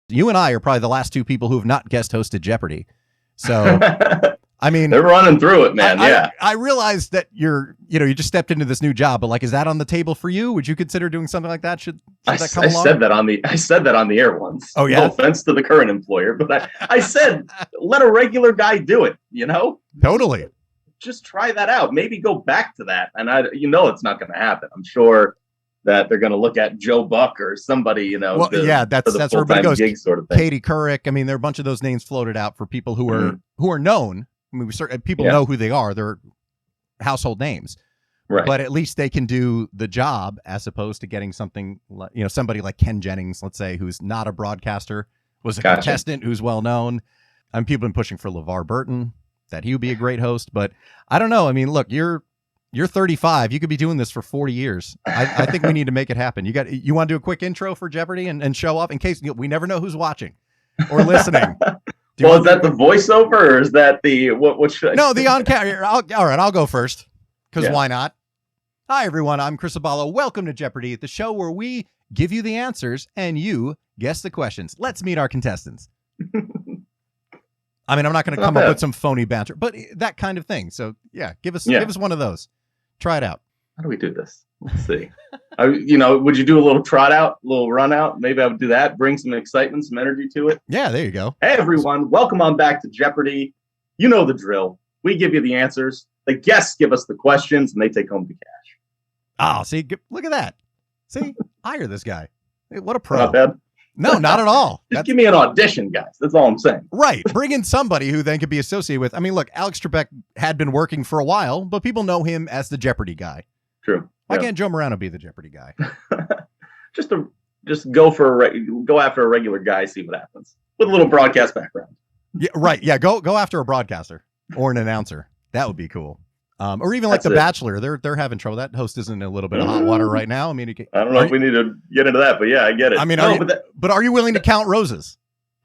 You and I are probably the last two people who have not guest hosted Jeopardy. So, I mean, they're running through it, man. I realized that you just stepped into this new job, but like, is that on the table for you? Would you consider doing something like that? Should that come along? I said that on the air once. Oh, yeah. No offense to the current employer, but I said, let a regular guy do it, Totally. Just try that out. Maybe go back to that. And it's not going to happen. I'm sure that they're going to look at Joe Buck or somebody, Well, that's where everybody goes. Gig sort of thing. Katie Couric. I mean, there are a bunch of those names floated out for people who are known. I mean, people know who they are. They're household names, right? But at least they can do the job as opposed to getting something, somebody like Ken Jennings, let's say, who's not a broadcaster, was a contestant who's well known. I mean, people have been pushing for LeVar Burton, that he would be a great host, but I don't know. I mean, look, you're 35. You could be doing this for 40 years. I think we need to make it happen. You want to do a quick intro for Jeopardy and show off in case we never know who's watching or listening. Is that the voiceover or is that the what should I No, the on-camera. All right, I'll go first because why not? Hi, everyone. I'm Chris Aballo. Welcome to Jeopardy, the show where we give you the answers and you guess the questions. Let's meet our contestants. I mean, I'm not going to come up with some phony banter, but that kind of thing. So, give us one of those. Try it out. How do we do this? Let's see. Would you do a little trot out, a little run out? Maybe I would do that. Bring some excitement, some energy to it. Yeah, there you go. Hey, everyone. Welcome on back to Jeopardy. You know the drill. We give you the answers. The guests give us the questions, and they take home the cash. Oh, see, look at that. See, hire this guy. Hey, what a pro. Not bad. No, not at all. Just give me an audition, guys. That's all I'm saying. Right. Bring in somebody who then could be associated with. I mean, look, Alex Trebek had been working for a while, but people know him as the Jeopardy guy. True. Why can't Joe Murano be the Jeopardy guy? just go after a regular guy, see what happens with a little broadcast background. Yeah, right. Yeah, go after a broadcaster or an announcer. That would be cool. Or even like The Bachelor. They're having trouble. That host is in a little bit of hot water right now. I mean, I don't know if we need to get into that, but yeah, I get it. I mean, but are you willing to count roses?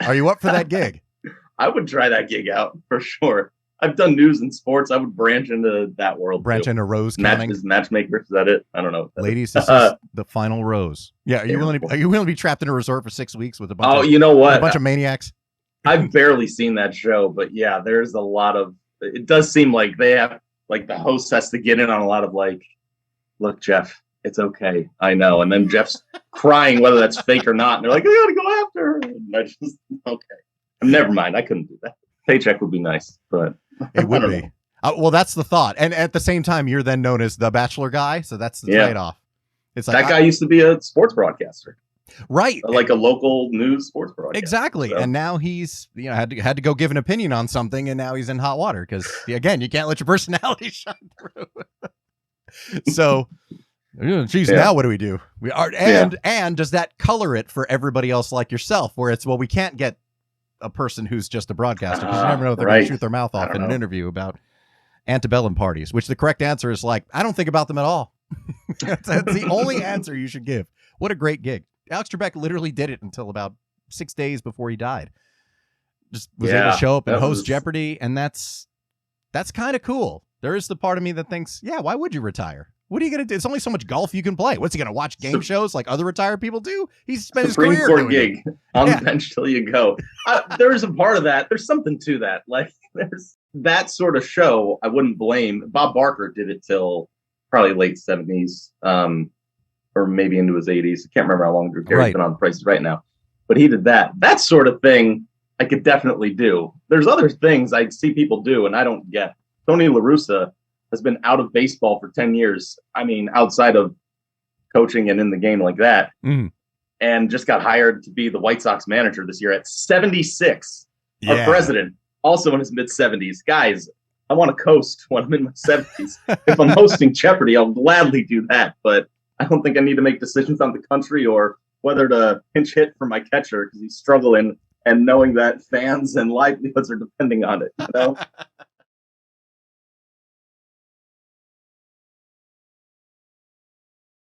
Are you up for that gig? I would try that gig out for sure. I've done news and sports. I would branch into that world. Branch into rose counting. Matchmaker. Is that it? I don't know. Ladies, this is the final rose. Yeah. Are you willing to be trapped in a resort for 6 weeks with a bunch a bunch of maniacs? I've barely seen that show, but yeah, there's a lot of. It does seem like they have. Like the host has to get in on a lot of like, look, Jeff, it's okay. I know. And then Jeff's crying, whether that's fake or not. And they're like, I gotta go after her. And I just, okay. Never mind. I couldn't do that. Paycheck would be nice, but it would be. Well, that's the thought. And at the same time, you're then known as the Bachelor guy. So that's the trade-off. It's like, that guy used to be a sports broadcaster. Right. Like a local news sports broadcaster. Exactly. So. And now he's, had to go give an opinion on something, and now he's in hot water because, again, you can't let your personality shine through. So, geez, now what do we do? And does that color it for everybody else like yourself, where it's, well, we can't get a person who's just a broadcaster because you never know if they're going to shoot their mouth off in an interview about antebellum parties, which the correct answer is like, I don't think about them at all. That's the only answer you should give. What a great gig. Alex Trebek literally did it until about 6 days before he died. Just was able to show up and host Jeopardy, and that's kind of cool. There is the part of me that thinks, why would you retire? What are you going to do? It's only so much golf you can play. What's he going to watch game shows like other retired people do? He's spent his career Supreme Court doing gig on the bench till you go. There's a part of that. There's something to that. Like there's that sort of show. I wouldn't blame. Bob Barker did it till probably late 70s. Or maybe into his 80s. I can't remember how long Drew Carey's been on The Price is Right now. But he did that. That sort of thing I could definitely do. There's other things I see people do and I don't get. Tony La Russa has been out of baseball for 10 years. I mean, outside of coaching and in the game like that. And just got hired to be the White Sox manager this year at 76. Our president, also in his mid-70s. Guys, I want to coast when I'm in my 70s. If I'm hosting Jeopardy, I'll gladly do that. But I don't think I need to make decisions on the country or whether to pinch hit for my catcher because he's struggling and knowing that fans and livelihoods are depending on it.